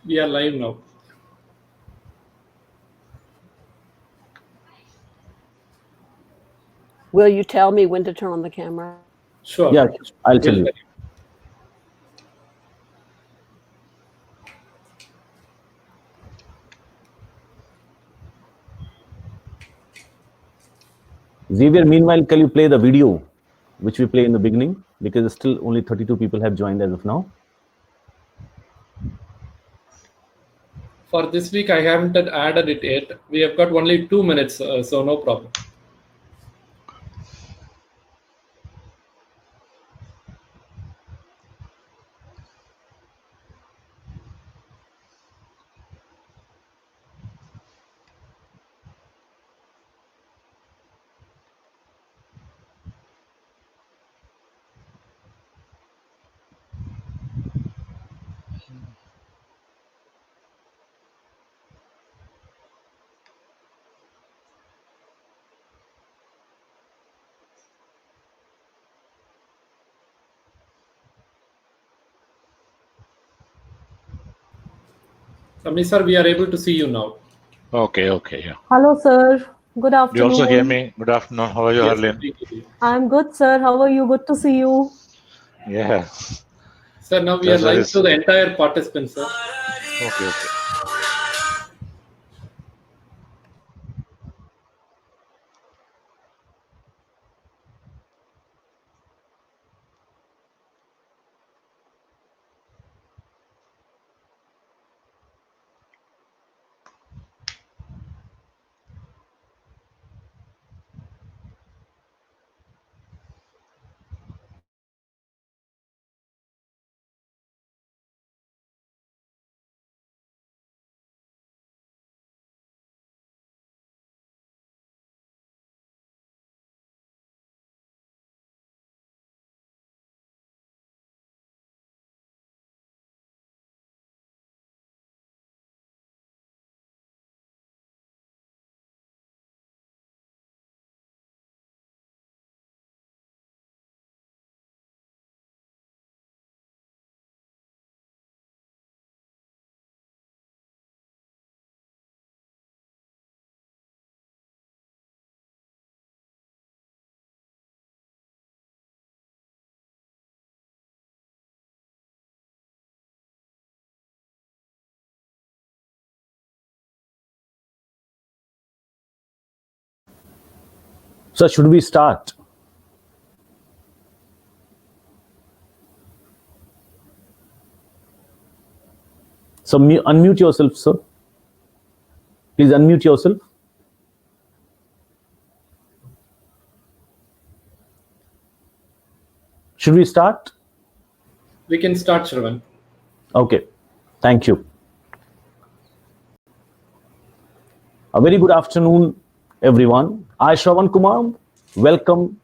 We are live now. Will you tell me when to turn on the camera? Sure. Yeah, I'll tell you. Xavier, meanwhile, can you play the video which we play in the beginning? Because still only 32 people have joined as of now. For this week, I haven't added it yet. We have got only 2 minutes, so no problem. Samni sir, we are able to see you now. Okay, yeah. Hello, sir. Good afternoon. Do you also hear me? Good afternoon. How are you, Yes, Harleen? we hear you. I'm good, sir. How are you? Good to see you. Yeah. Sir, now we are live to the entire participants, sir. Okay. So should we start? So unmute yourself, sir. Please unmute yourself. Should we start? We can start, Shravan. Okay, thank you. A very good afternoon, everyone. I, Shravan Kumar, welcome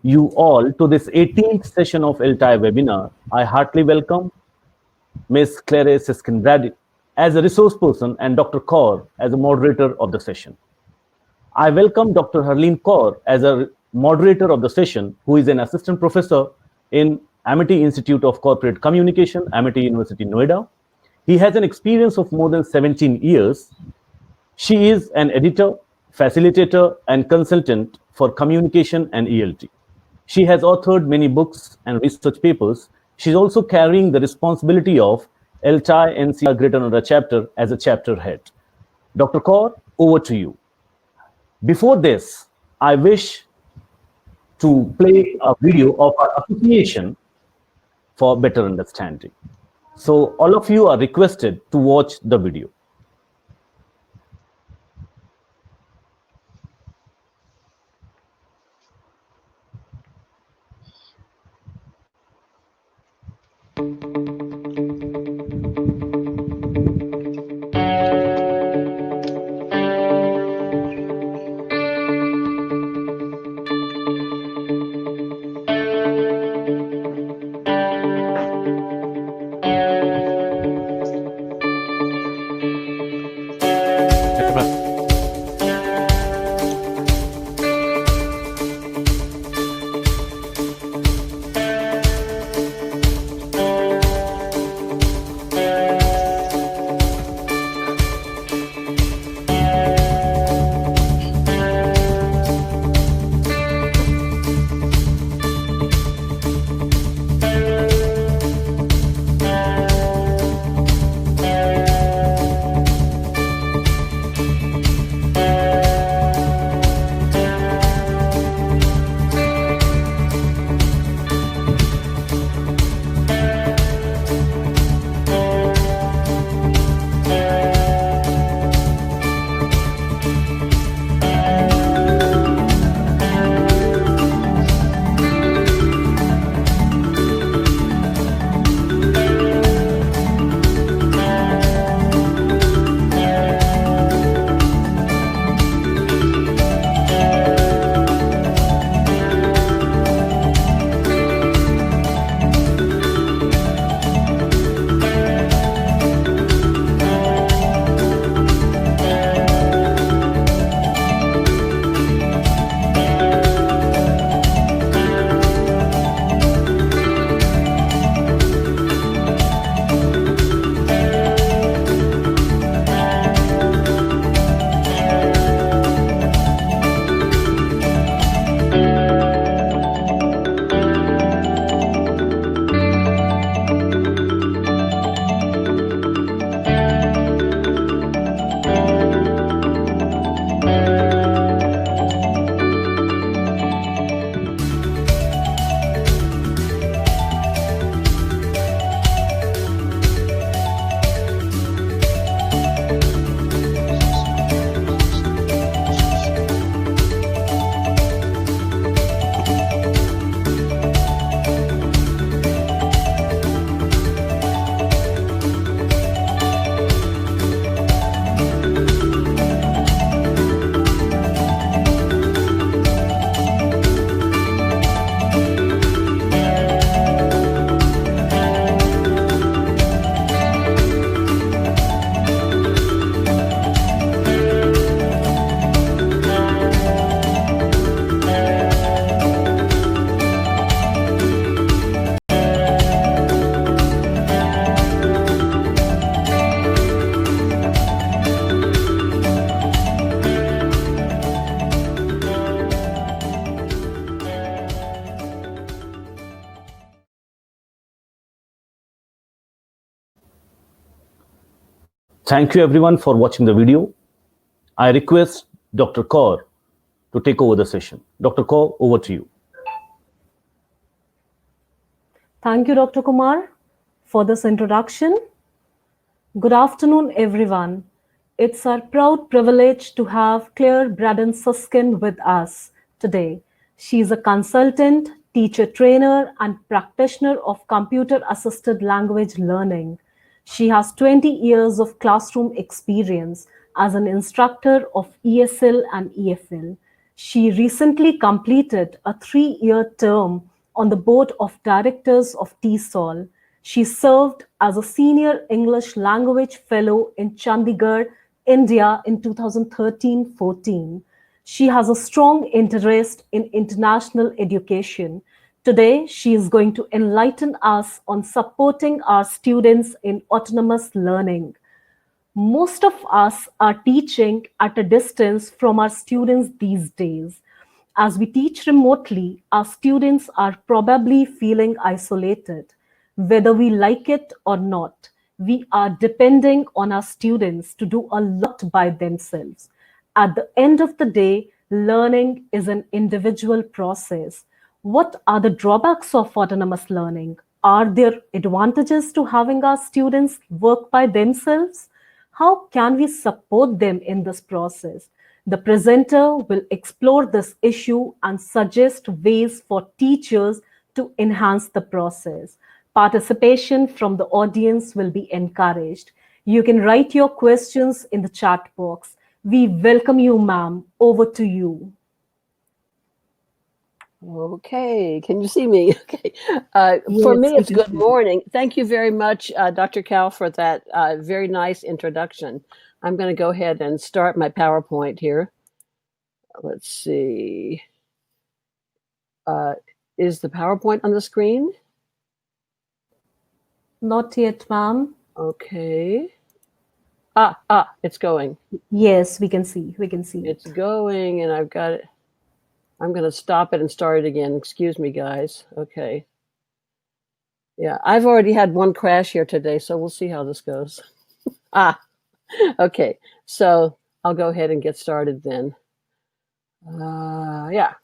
you all to this 18th session of ELTAI webinar. I heartily welcome Ms. Claire Siskin-Brady as a resource person and Dr. Kaur as a moderator of the session. I welcome Dr. Harleen Kaur as a moderator of the session, who is an assistant professor in Amity Institute of Corporate Communication, Amity University, Noida. He has an experience of more than 17 years. She is an editor, facilitator, and consultant for communication and ELT. She has authored many books and research papers. She's also carrying the responsibility of ELTAI NCR Greater Noida chapter as a chapter head. Dr. Kaur, over to you. Before this, I wish to play a video of our association for better understanding. So all of you are requested to watch the video. Thank you everyone for watching the video. I request Dr. Kaur to take over the session. Dr. Kaur, over to you. Thank you, Dr. Kumar, for this introduction. Good afternoon, everyone. It's our proud privilege to have Claire Braden-Susskind with us today. She is a consultant, teacher trainer, and practitioner of computer-assisted language learning. She has 20 years of classroom experience as an instructor of ESL and EFL. She recently completed a 3-year term on the board of directors of TESOL. She served as a senior English language fellow in Chandigarh, India in 2013-14. She has a strong interest in international education. Today, she is going to enlighten us on supporting our students in autonomous learning. Most of us are teaching at a distance from our students these days. As we teach remotely, our students are probably feeling isolated. Whether we like it or not, we are depending on our students to do a lot by themselves. At the end of the day, learning is an individual process. What are the drawbacks of autonomous learning? Are there advantages to having our students work by themselves? How can we support them in this process? The presenter will explore this issue and suggest ways for teachers to enhance the process. Participation from the audience will be encouraged. You can write your questions in the chat box. We welcome you, ma'am. Over to you. Okay, can you see me? Okay. For Yes, me, we it's can good see you. morning. Thank you very much, Dr. Cal, for that very nice introduction. I'm going to go ahead and start my PowerPoint here. Let's see. Is the PowerPoint on the screen? Not yet, ma'am. Okay. It's going. Yes, we can see. We can see It's it. going, and I've got it. I'm going to stop it and start it again. Excuse me, guys. Okay. Yeah, I've already had one crash here today, so we'll see how this goes. Okay. So I'll go ahead and get started then. Yeah.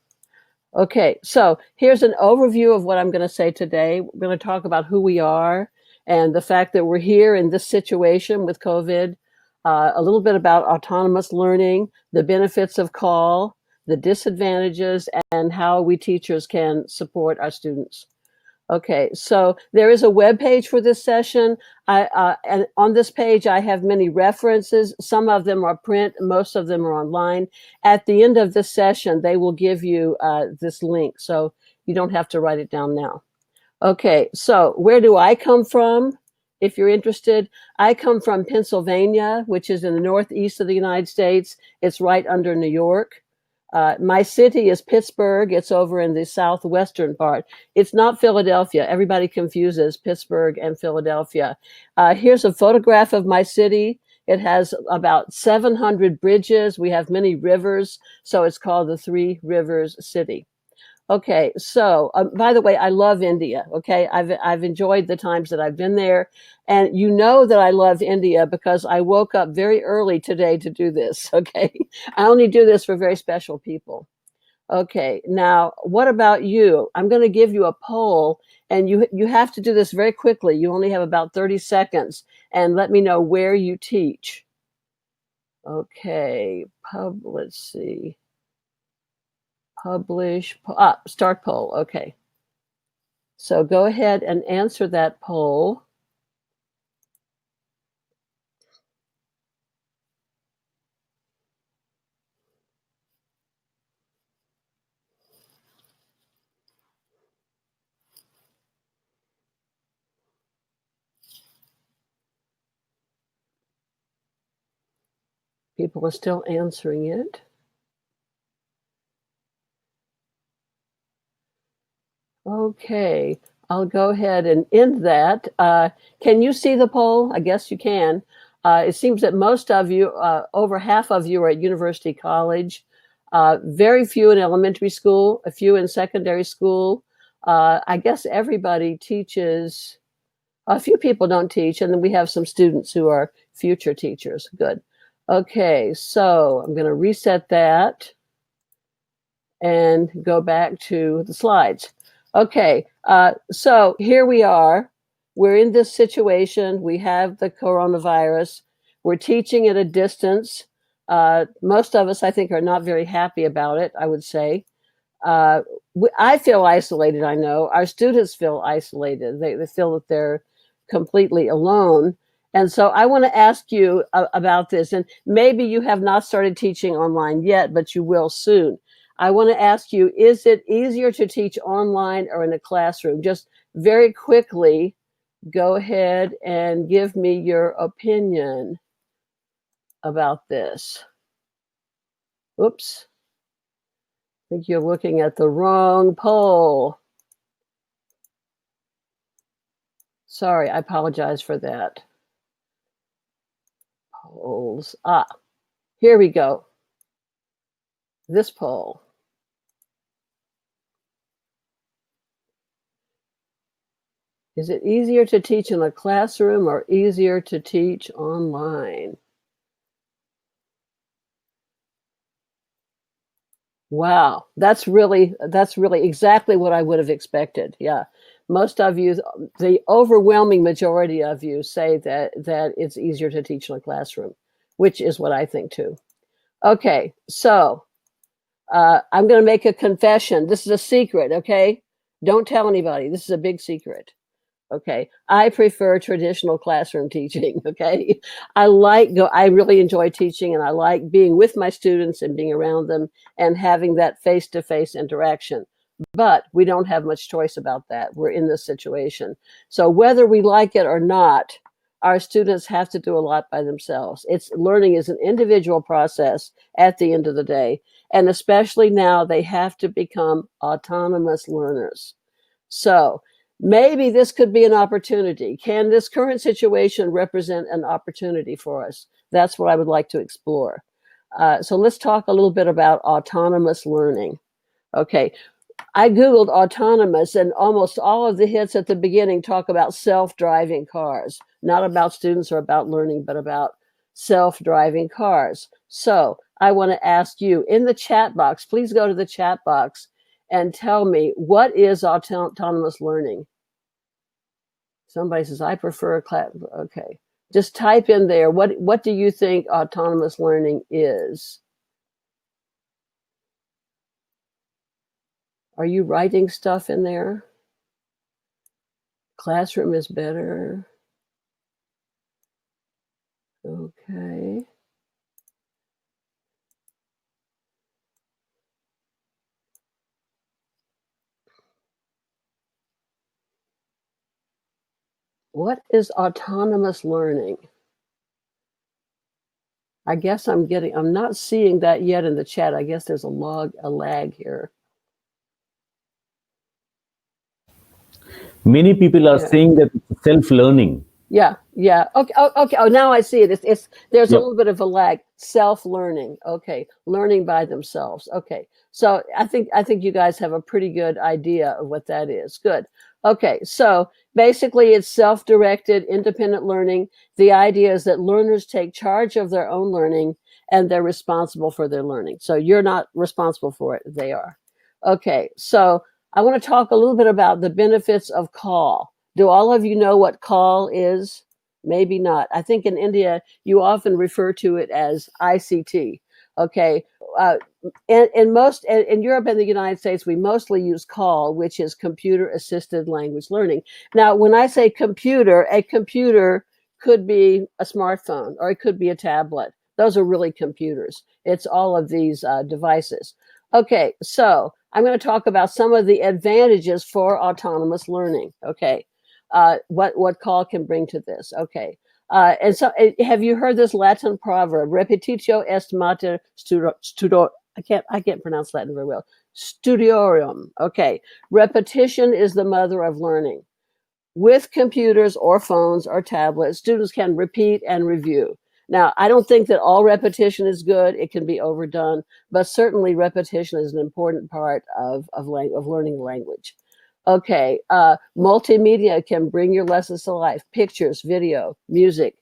Okay. So here's an overview of what I'm going to say today. We're going to talk about who we are and the fact that we're here in this situation with COVID. A little bit about autonomous learning, the benefits of CALL, the disadvantages, and how we teachers can support our students. Okay, so there is a web page for this session. And on this page, I have many references. Some of them are print, most of them are online. At the end of this session, they will give you this link, so you don't have to write it down now. Okay, so where do I come from? If you're interested, I come from Pennsylvania, which is in the northeast of the United States. It's right under New York. My city is Pittsburgh. It's over in the southwestern part. It's not Philadelphia. Everybody confuses Pittsburgh and Philadelphia. Here's a photograph of my city. It has about 700 bridges. We have many rivers, so it's called the Three Rivers City. Okay, so by the way, I love India. Okay, I've enjoyed the times that I've been there, and you know that I love India because I woke up very early today to do this. Okay, I only do this for very special people. Okay, now what about you? I'm going to give you a poll, and you have to do this very quickly. You only have about 30 seconds, and let me know where you teach. Okay, let's see. Publish, start poll. Okay. So go ahead and answer that poll. People are still answering it. Okay, I'll go ahead and end that. Can you see the poll? I guess you can. It seems that most of you, over half of you, are at University College, very few in elementary school, a few in secondary school. I guess everybody teaches. A few people don't teach, and then we have some students who are future teachers. Good. Okay, so I'm going to reset that and go back to the slides. Okay, so here we are. We're in this situation. We have the coronavirus. We're teaching at a distance. Most of us, I think, are not very happy about it, I would say. I feel isolated, I know. Our students feel isolated. They feel that they're completely alone. And so I want to ask you about this. And maybe you have not started teaching online yet, but you will soon. I want to ask you, is it easier to teach online or in a classroom? Just very quickly, go ahead and give me your opinion about this. Oops. I think you're looking at the wrong poll. Sorry, I apologize for that. Polls. Here we go. This poll. Is it easier to teach in a classroom or easier to teach online? Wow, that's really exactly what I would have expected. Yeah, most of you, the overwhelming majority of you say that it's easier to teach in a classroom, which is what I think too. Okay, so I'm going to make a confession. This is a secret, okay? Don't tell anybody. This is a big secret. Okay, I prefer traditional classroom teaching. Okay, I really enjoy teaching, and I like being with my students and being around them and having that face-to-face interaction. But we don't have much choice about that. We're in this situation. So whether we like it or not, our students have to do a lot by themselves. Learning is an individual process at the end of the day, and especially now they have to become autonomous learners. So maybe this could be an opportunity. Can this current situation represent an opportunity for us? That's what I would like to explore. So let's talk a little bit about autonomous learning. Okay, I Googled autonomous, and almost all of the hits at the beginning talk about self-driving cars, not about students or about learning, but about self-driving cars. So I want to ask you in the chat box, please go to the chat box and tell me, what is autonomous learning? Somebody says, I prefer a class. Okay, just type in there, what do you think autonomous learning is? Are you writing stuff in there? Classroom is better. Okay. What is autonomous learning? I guess I'm not seeing that yet in the chat. I guess there's a lag here. Many people are saying that it's self-learning. Yeah. Okay. Oh, now I see it. There's a little bit of a lag. Self-learning. Okay. Learning by themselves. Okay. So I think you guys have a pretty good idea of what that is. Good. Okay. So basically it's self-directed, independent learning. The idea is that learners take charge of their own learning and they're responsible for their learning. So you're not responsible for it. They are. Okay. So I want to talk a little bit about the benefits of CALL. Do all of you know what CALL is? Maybe not. I think in India, you often refer to it as ICT. Okay. In Europe and the United States, we mostly use CALL, which is computer assisted language learning. Now, when I say computer, a computer could be a smartphone or it could be a tablet. Those are really computers. It's all of these devices. Okay. So I'm going to talk about some of the advantages for autonomous learning. Okay. What CALL can bring to this. Okay. And so have you heard this Latin proverb, repetitio est mater studio, I can't pronounce Latin very well. Studiorum. Okay. Repetition is the mother of learning. With computers or phones or tablets, students can repeat and review. Now, I don't think that all repetition is good. It can be overdone, but certainly repetition is an important part of learning language. Okay, multimedia can bring your lessons to life, pictures, video, music.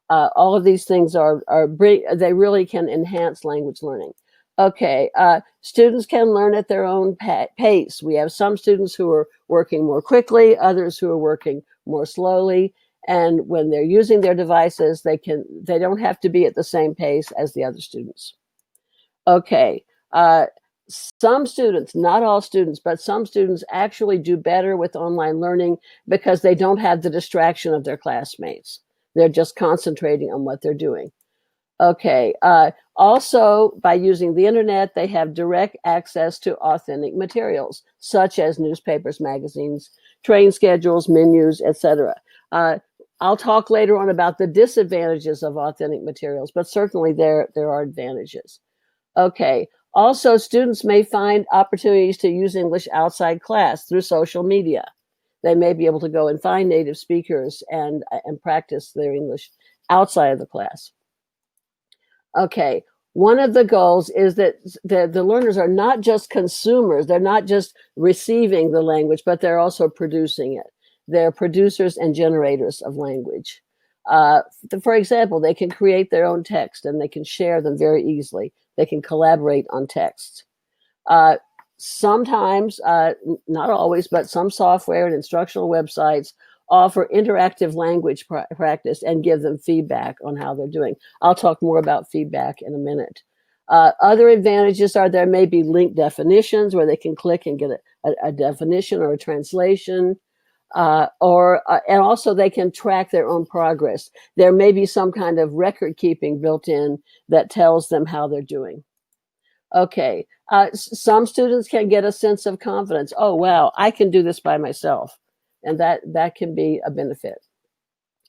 All of these things they really can enhance language learning. Okay, students can learn at their own pace. We have some students who are working more quickly, others who are working more slowly. And when they're using their devices, they don't have to be at the same pace as the other students. Okay, some students, not all students, but some students actually do better with online learning because they don't have the distraction of their classmates. They're just concentrating on what they're doing. Okay, also by using the internet, they have direct access to authentic materials, such as newspapers, magazines, train schedules, menus, etc. I'll talk later on about the disadvantages of authentic materials, but certainly there are advantages. Okay, also students may find opportunities to use English outside class through social media. They may be able to go and find native speakers and practice their English outside of the class. Okay, one of the goals is that the learners are not just consumers, they're not just receiving the language, but they're also producing it. They're producers and generators of language. For example, they can create their own text and they can share them very easily. They can collaborate on texts. Sometimes, not always, but some software and instructional websites offer interactive language practice and give them feedback on how they're doing. I'll talk more about feedback in a minute. Other advantages are there may be linked definitions where they can click and get a definition or a translation. And also they can track their own progress. There may be some kind of record keeping built in that tells them how they're doing. Okay, some students can get a sense of confidence. Oh, wow, I can do this by myself. And that can be a benefit.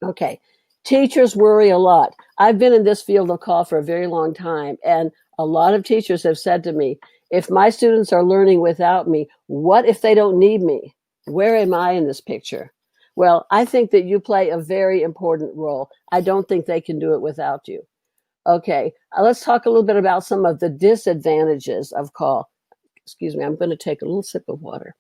Okay, teachers worry a lot. I've been in this field of call for a very long time, and a lot of teachers have said to me, if my students are learning without me, what if they don't need me? Where am I in this picture? Well, I think that you play a very important role. I don't think they can do it without you. Okay, let's talk a little bit about some of the disadvantages of call. Excuse me, I'm going to take a little sip of water.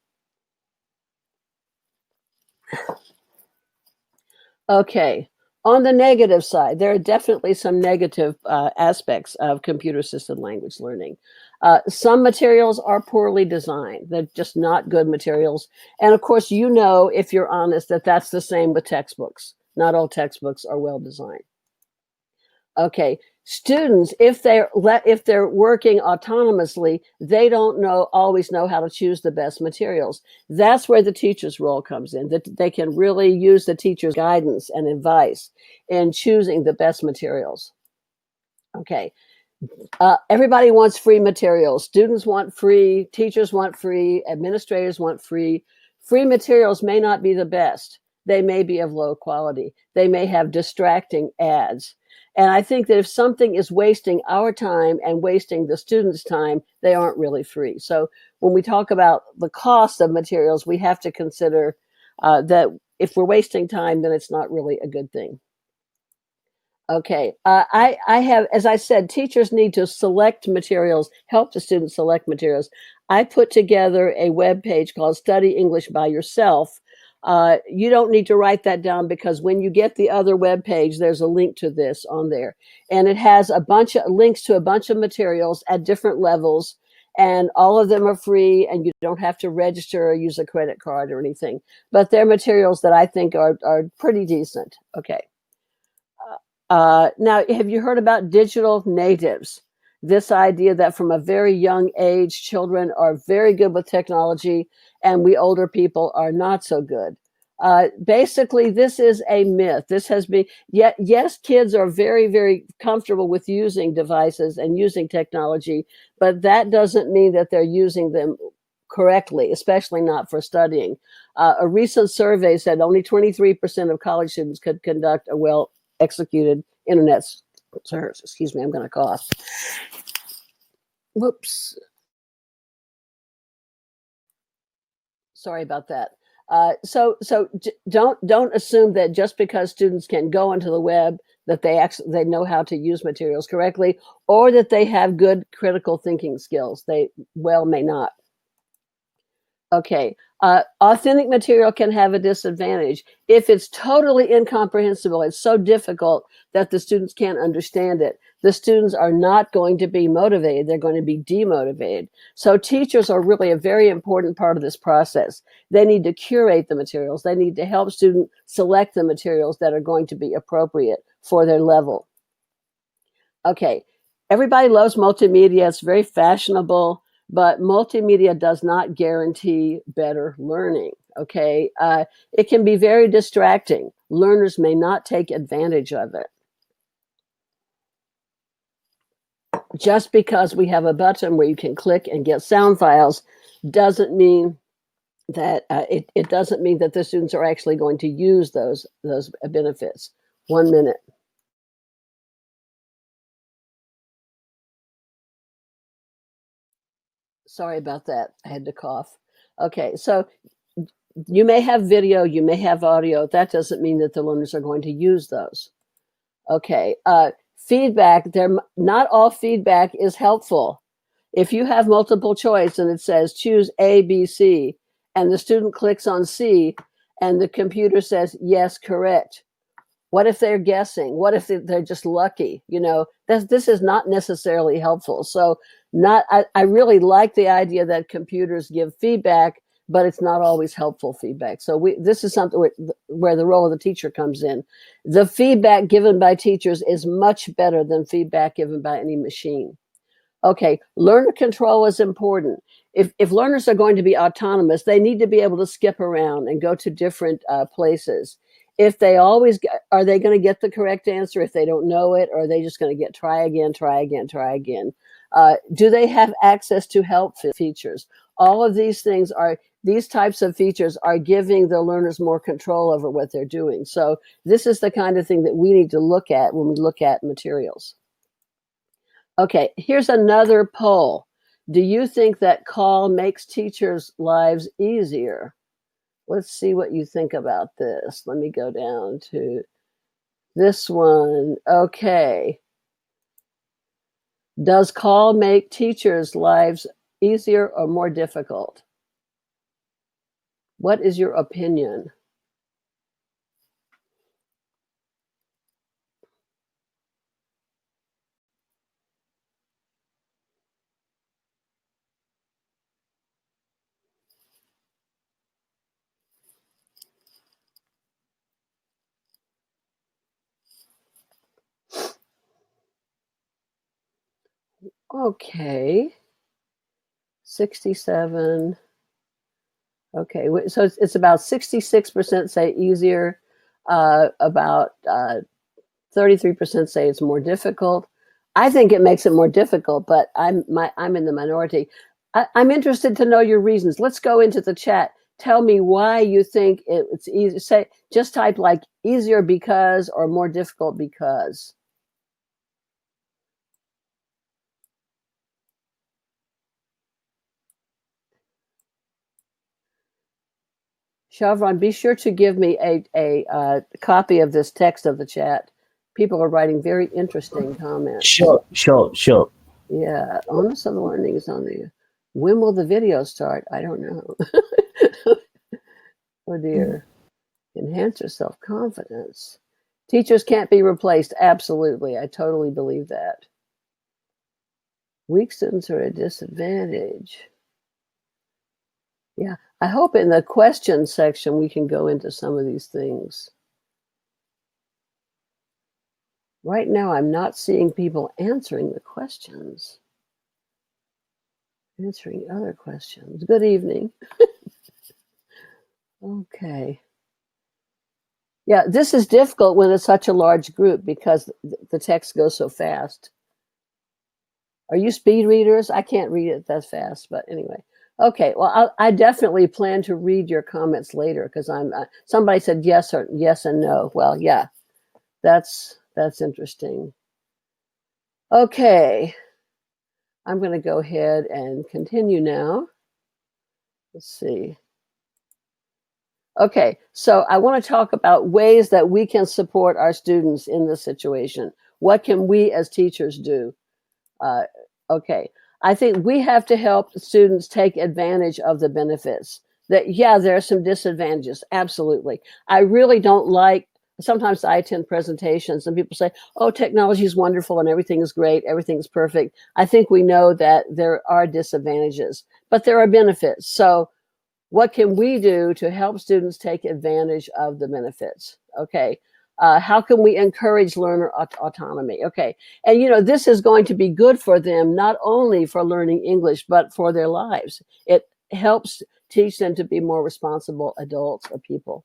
Okay, on the negative side, there are definitely some negative aspects of computer-assisted language learning. Some materials are poorly designed. They're just not good materials. And of course, you know, if you're honest, that's the same with textbooks. Not all textbooks are well designed. Okay, students, if they're working autonomously, they don't always know how to choose the best materials. That's where the teacher's role comes in. That they can really use the teacher's guidance and advice in choosing the best materials. Okay, everybody wants free materials. Students want free, teachers want free, administrators want free. Free materials may not be the best. They may be of low quality. They may have distracting ads. And I think that if something is wasting our time and wasting the students' time, they aren't really free. So when we talk about the cost of materials, we have to consider that if we're wasting time, then it's not really a good thing. Okay, I have, as I said, teachers need to select materials, help the students select materials. I put together a web page called Study English by Yourself. You don't need to write that down because when you get the other web page, there's a link to this on there. And it has a bunch of links to a bunch of materials at different levels. And all of them are free and you don't have to register or use a credit card or anything. But they're materials that I think are pretty decent. Okay. Now, have you heard about digital natives? This idea that from a very young age, children are very good with technology and we older people are not so good. Basically, this is a myth. This has been, yes, kids are very, very comfortable with using devices and using technology, but that doesn't mean that they're using them correctly, especially not for studying. A recent survey said only 23% of college students could conduct a well-executed internet search. Excuse me, I'm going to cough. Whoops. Sorry about that. So don't assume that just because students can go onto the web that they know how to use materials correctly, or that they have good critical thinking skills. They may not. Okay. Authentic material can have a disadvantage. If it's totally incomprehensible, it's so difficult that the students can't understand it, the students are not going to be motivated. They're going to be demotivated. So teachers are really a very important part of this process. They need to curate the materials. They need to help students select the materials that are going to be appropriate for their level. Okay. Everybody loves multimedia. It's very fashionable. But multimedia does not guarantee better learning, okay? It can be very distracting. Learners may not take advantage of it. Just because we have a button where you can click and get sound files doesn't mean that it doesn't mean that the students are actually going to use those benefits. 1 minute. Sorry about that. I had to cough. Okay, so you may have video, you may have audio. That doesn't mean that the learners are going to use those. Okay, feedback. Not all feedback is helpful. If you have multiple choice and it says choose A, B, C, and the student clicks on C, and the computer says yes, correct. What if they're guessing? What if they're just lucky? You know, this is not necessarily helpful. So I really like the idea that computers give feedback, but it's not always helpful feedback. So this is something where the role of the teacher comes in. The feedback given by teachers is much better than feedback given by any machine. Okay, learner control is important. If learners are going to be autonomous, they need to be able to skip around and go to different places. If they always, are they going to get the correct answer if they don't know it, or are they just going to get try again, try again, try again? Do they have access to help features? All of these things these types of features are giving the learners more control over what they're doing. So this is the kind of thing that we need to look at when we look at materials. Okay, here's another poll. Do you think that CALL makes teachers' lives easier? Let's see what you think about this. Let me go down to this one. Okay. Does CALL make teachers' lives easier or more difficult? What is your opinion? Okay. 67. Okay, so it's about 66% say easier, about 33% say it's more difficult. I think it makes it more difficult, but I'm in the minority. I'm interested to know your reasons. Let's go into the chat. Tell me why you think it's easy. Just type like easier because or more difficult because. Shavron, be sure to give me a copy of this text of the chat. People are writing very interesting comments. Sure. Yeah, onus of learning is on the. When will the video start? I don't know. Oh dear. Enhance your self-confidence. Teachers can't be replaced. Absolutely. I totally believe that. Weak students are a disadvantage. Yeah, I hope in the question section we can go into some of these things. Right now, I'm not seeing people answering the questions. Answering other questions. Good evening. Okay. Yeah, this is difficult when it's such a large group because the text goes so fast. Are you speed readers? I can't read it that fast, but anyway. Okay, well, I definitely plan to read your comments later because somebody said yes and no. Well, yeah, that's interesting. Okay, I'm going to go ahead and continue now. Let's see. Okay, so I want to talk about ways that we can support our students in this situation. What can we as teachers do? Okay, I think we have to help students take advantage of the benefits. That, yeah, there are some disadvantages. Absolutely. I really don't like, sometimes I attend presentations and people say, oh, technology is wonderful and everything is great, everything's perfect. I think we know that there are disadvantages, but there are benefits. So what can we do to help students take advantage of the benefits? Okay. How can we encourage learner autonomy? Okay. And, you know, this is going to be good for them, not only for learning English, but for their lives. It helps teach them to be more responsible adults or people.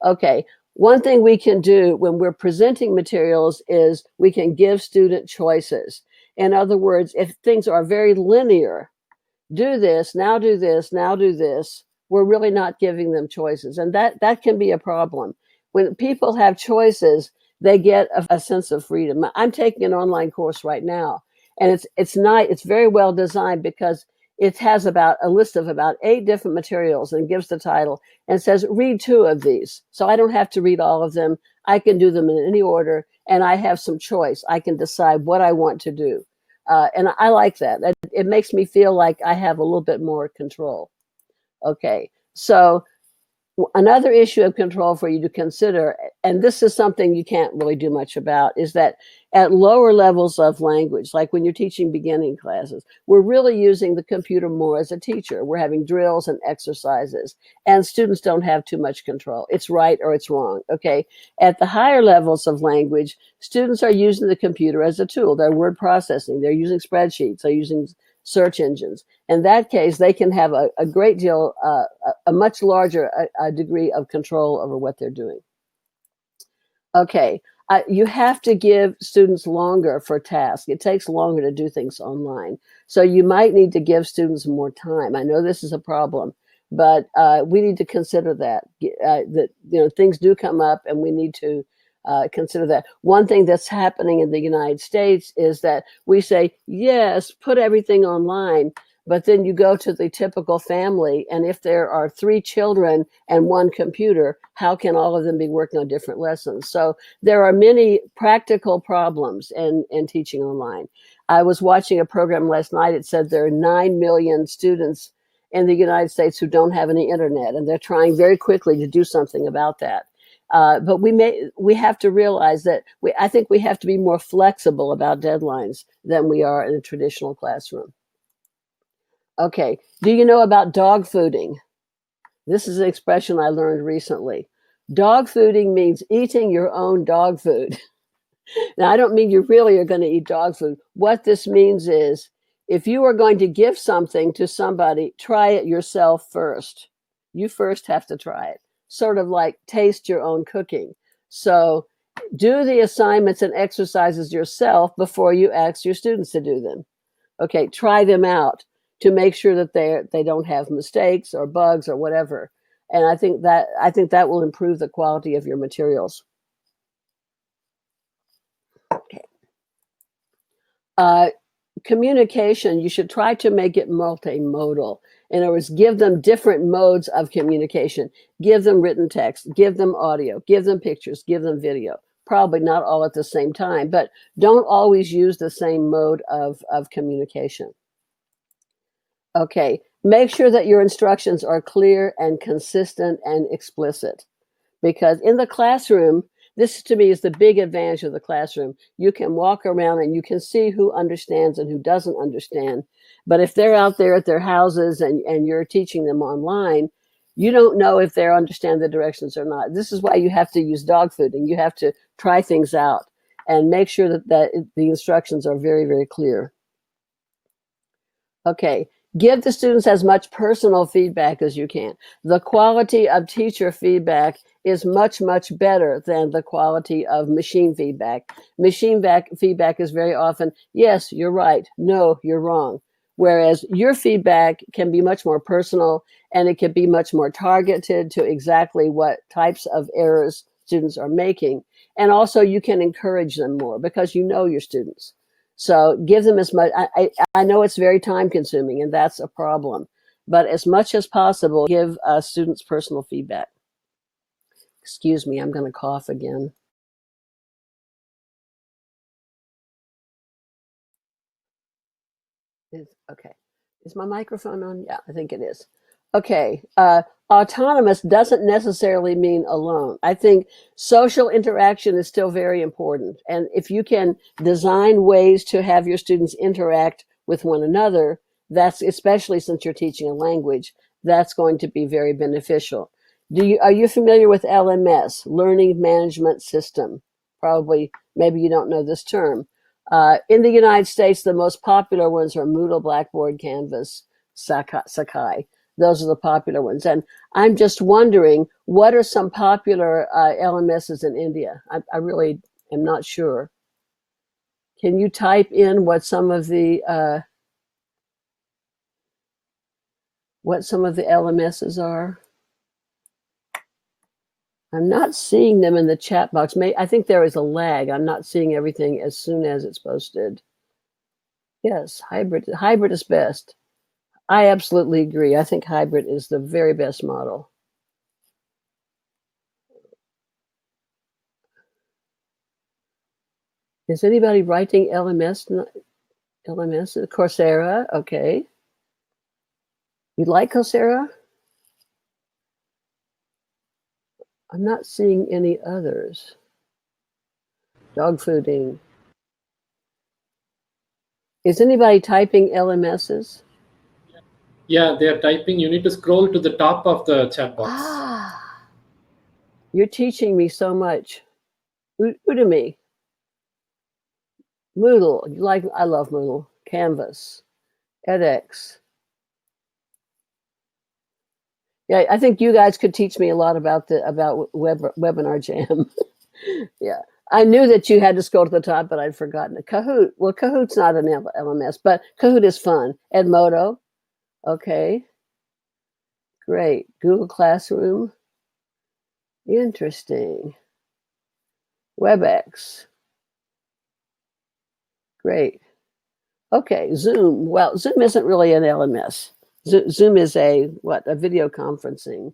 Okay. One thing we can do when we're presenting materials is we can give student choices. In other words, if things are very linear, do this, now do this, now do this, we're really not giving them choices. And that can be a problem. When people have choices, they get a sense of freedom. I'm taking an online course right now, and it's very well designed because it has about a list of about 8 different materials and gives the title and says, read 2 of these. So I don't have to read all of them. I can do them in any order, and I have some choice. I can decide what I want to do. And I like that. It makes me feel like I have a little bit more control. Okay, so another issue of control for you to consider, and this is something you can't really do much about, is that at lower levels of language, like when you're teaching beginning classes, we're really using the computer more as a teacher. We're having drills and exercises, and students don't have too much control. It's right or it's wrong, okay? At the higher levels of language, students are using the computer as a tool. They're word processing, they're using spreadsheets, they're using search engines. In that case, they can have a great deal, a much larger degree of control over what they're doing. Okay, you have to give students longer for tasks. It takes longer to do things online. So you might need to give students more time. I know this is a problem, but we need to consider that, that, you know, things do come up and we need to consider that. One thing that's happening in the United States is that we say, yes, put everything online, but then you go to the typical family, and if there are 3 children and 1 computer, how can all of them be working on different lessons? So there are many practical problems in teaching online. I was watching a program last night. It said there are 9 million students in the United States who don't have any internet, and they're trying very quickly to do something about that. But we have to realize that I think we have to be more flexible about deadlines than we are in a traditional classroom. Okay, do you know about dog fooding? This is an expression I learned recently. Dog fooding means eating your own dog food. Now, I don't mean you really are going to eat dog food. What this means is if you are going to give something to somebody, try it yourself first. You first have to try it. Sort of like taste your own cooking. So do the assignments and exercises yourself before you ask your students to do them. Okay, try them out to make sure that they don't have mistakes or bugs or whatever. And I think that will improve the quality of your materials. Okay. Communication, you should try to make it multimodal. In other words, give them different modes of communication. Give them written text, give them audio, give them pictures, give them video. Probably not all at the same time, but don't always use the same mode of communication. Okay, make sure that your instructions are clear and consistent and explicit. Because in the classroom, this to me is the big advantage of the classroom. You can walk around and you can see who understands and who doesn't understand. But if they're out there at their houses and you're teaching them online, you don't know if they understand the directions or not. This is why you have to use dog food, and you have to try things out and make sure that the instructions are very, very clear. Okay, give the students as much personal feedback as you can. The quality of teacher feedback is much, much better than the quality of machine feedback. Machine feedback is very often, yes, you're right, no, you're wrong. Whereas your feedback can be much more personal, and it can be much more targeted to exactly what types of errors students are making. And also you can encourage them more because you know your students. So give them as much. I know it's very time consuming, and that's a problem, but as much as possible, give students personal feedback. Excuse me, I'm going to cough again. Okay. Is my microphone on? Yeah, I think it is. Okay. Autonomous doesn't necessarily mean alone. I think social interaction is still very important. And if you can design ways to have your students interact with one another, that's, especially since you're teaching a language, that's going to be very beneficial. Are you familiar with LMS, Learning Management System? Probably, maybe you don't know this term. In the United States, the most popular ones are Moodle, Blackboard, Canvas, Sakai. Those are the popular ones. And I'm just wondering, what are some popular LMSs in India? I really am not sure. Can you type in what some of the LMSs are? I'm not seeing them in the chat box. I think there is a lag. I'm not seeing everything as soon as it's posted. Yes, hybrid is best. I absolutely agree. I think hybrid is the very best model. Is anybody writing LMS? Coursera, okay. You like Coursera? I'm not seeing any others. Dog fooding. Is anybody typing LMSs? Yeah, they are typing. You need to scroll to the top of the chat box. Ah, you're teaching me so much. Udemy. Moodle. I love Moodle. Canvas. edX. Yeah, I think you guys could teach me a lot about Webinar Jam. Yeah, I knew that you had to scroll to the top, but I'd forgotten it. Kahoot. Well, Kahoot's not an LMS, but Kahoot is fun. Edmodo. Okay. Great. Google Classroom. Interesting. WebEx. Great. Okay. Zoom. Well, Zoom isn't really an LMS. Zoom is a video conferencing.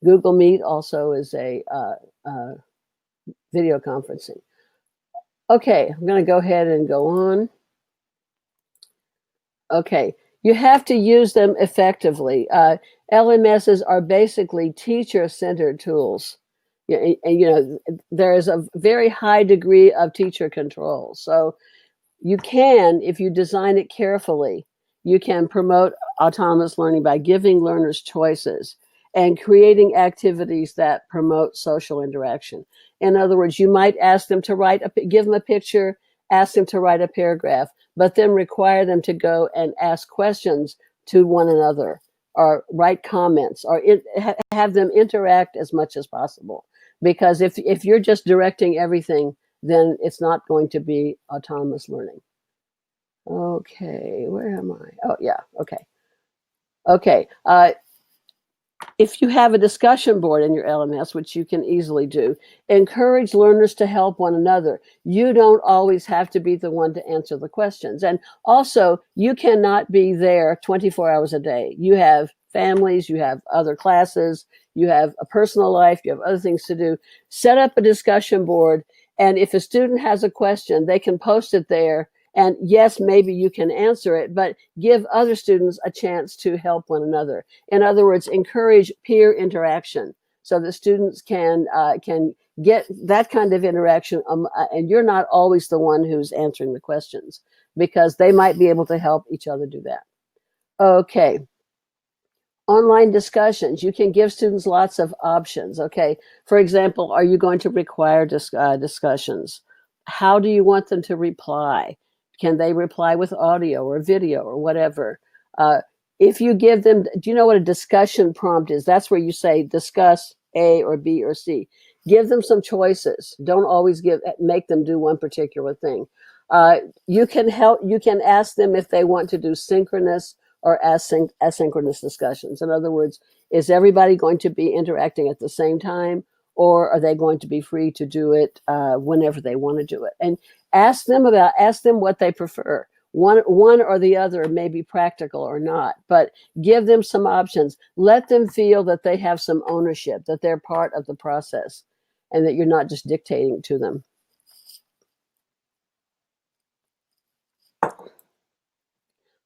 Google Meet also is a video conferencing. Okay, I'm going to go ahead and go on. Okay, you have to use them effectively. LMSs are basically teacher-centered tools. There is a very high degree of teacher control. So you can, if you design it carefully, you can promote autonomous learning by giving learners choices and creating activities that promote social interaction. In other words, you might ask them to give them a picture, ask them to write a paragraph, but then require them to go and ask questions to one another or write comments or have them interact as much as possible. Because if you're just directing everything, then it's not going to be autonomous learning. Okay, where am I? Oh, yeah, okay. Okay, if you have a discussion board in your LMS, which you can easily do, encourage learners to help one another. You don't always have to be the one to answer the questions. And also, you cannot be there 24 hours a day. You have families, you have other classes, you have a personal life, you have other things to do. Set up a discussion board, and if a student has a question, they can post it there. And yes, maybe you can answer it, but give other students a chance to help one another. In other words, encourage peer interaction so the students can get that kind of interaction. And you're not always the one who's answering the questions, because they might be able to help each other do that. Okay. Online discussions, you can give students lots of options. Okay. For example, are you going to require discussions? How do you want them to reply? Can they reply with audio or video or whatever? If you give them, do you know what a discussion prompt is? That's where you say discuss A or B or C. Give them some choices. Don't always make them do one particular thing. You can ask them if they want to do synchronous or asynchronous discussions. In other words, is everybody going to be interacting at the same time, or are they going to be free to do it whenever they want to do it? And ask them what they prefer. One or the other may be practical or not, but give them some options. Let them feel that they have some ownership, that they're part of the process, and that you're not just dictating to them.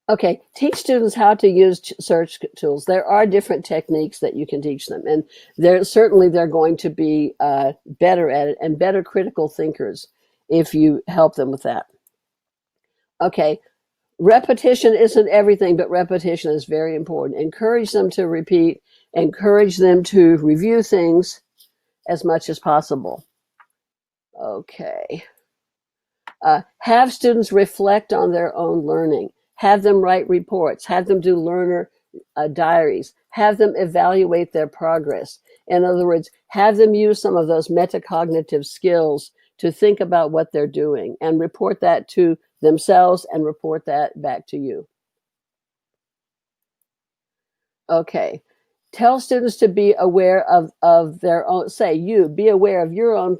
Okay, teach students how to use search tools. There are different techniques that you can teach them, and they're going to be better at it and better critical thinkers if you help them with that. Okay, repetition isn't everything, but repetition is very important. Encourage them to repeat, encourage them to review things as much as possible. Okay. Have students reflect on their own learning. Have them write reports. Have them do learner diaries. Have them evaluate their progress. In other words, have them use some of those metacognitive skills to think about what they're doing and report that to themselves and report that back to you. Okay. Tell students to be aware of their own, be aware of your own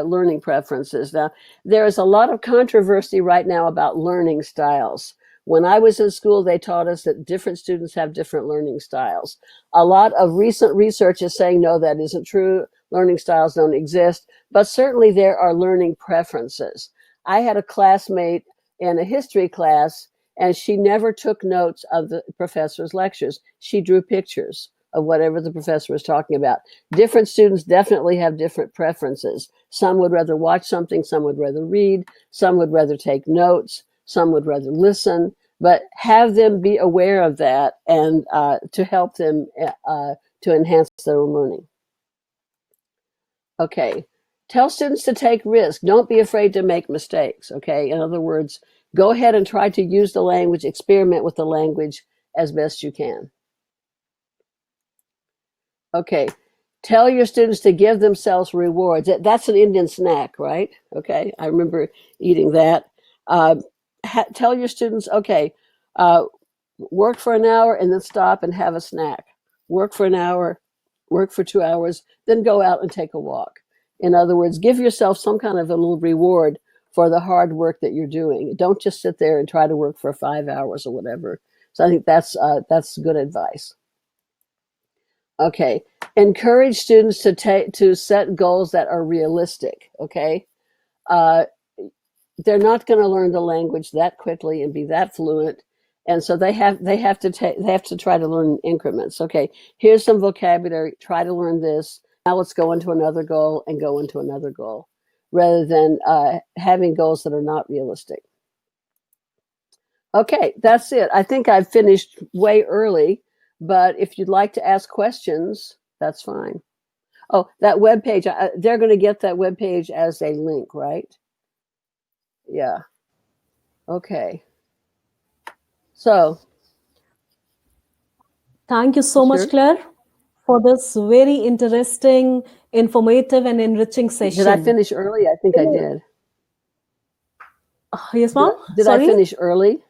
learning preferences. Now, there is a lot of controversy right now about learning styles. When I was in school, they taught us that different students have different learning styles. A lot of recent research is saying, no, that isn't true. Learning styles don't exist, but certainly there are learning preferences. I had a classmate in a history class, and she never took notes of the professor's lectures. She drew pictures of whatever the professor was talking about. Different students definitely have different preferences. Some would rather watch something, some would rather read, some would rather take notes, some would rather listen, but have them be aware of that and to help them to enhance their own learning. Okay, tell students to take risks. Don't be afraid to make mistakes, okay? In other words, go ahead and try to use the language, experiment with the language as best you can. Okay, tell your students to give themselves rewards. That's an Indian snack, right? Okay, I remember eating that. Tell your students, okay, work for an hour and then stop and have a snack. Work for an hour, work for 2 hours, then go out and take a walk. In other words, give yourself some kind of a little reward for the hard work that you're doing. Don't just sit there and try to work for 5 hours or whatever. So I think that's good advice. Okay, encourage students to set goals that are realistic. Okay, they're not going to learn the language that quickly and be that fluent, and so they have to try to learn in increments. Okay, here's some vocabulary. Try to learn this. Now let's go into another goal and go into another goal, rather than having goals that are not realistic. Okay, that's it. I think I've finished way early, but if you'd like to ask questions, that's fine. Oh, that web page, they're going to get that web page as a link, right? Yeah. Okay. So. Thank you so much, Claire, for this very interesting, informative, and enriching session. Did I finish early? I think I did. Yes, ma'am? Did I finish early?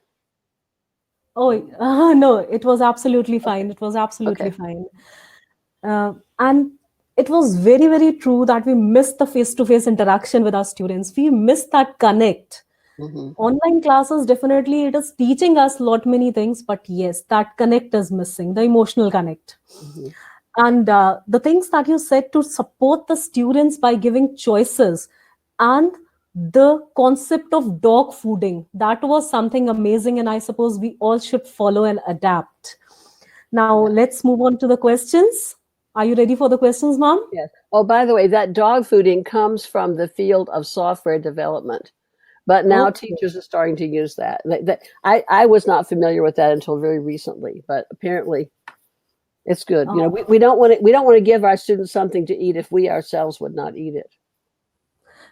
Oh, no, it was absolutely fine. It was absolutely fine. And it was very, very true that we missed the face-to-face interaction with our students. We missed that connect. Mm-hmm. Online classes, definitely, it is teaching us many things, but yes, that connect is missing, the emotional connect. Mm-hmm. And the things that you said to support the students by giving choices and the concept of dog fooding, that was something amazing, and I suppose we all should follow and adapt. Now, let's move on to the questions. Are you ready for the questions, ma'am? Yes. Oh, by the way, that dog fooding comes from the field of software development. But now teachers are starting to use that. I was not familiar with that until very recently, but apparently it's good. You know, we don't want to give our students something to eat if we ourselves would not eat it.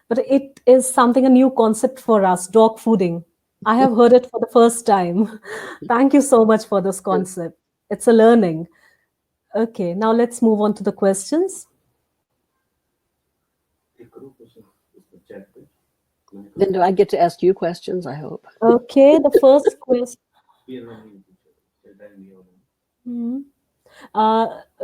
But it is something, a new concept for us, dog fooding. I have heard it for the first time. Thank you so much for this concept. It's a learning. Okay, now let's move on to the questions. Then do I get to ask you questions? I hope. Okay, the first question.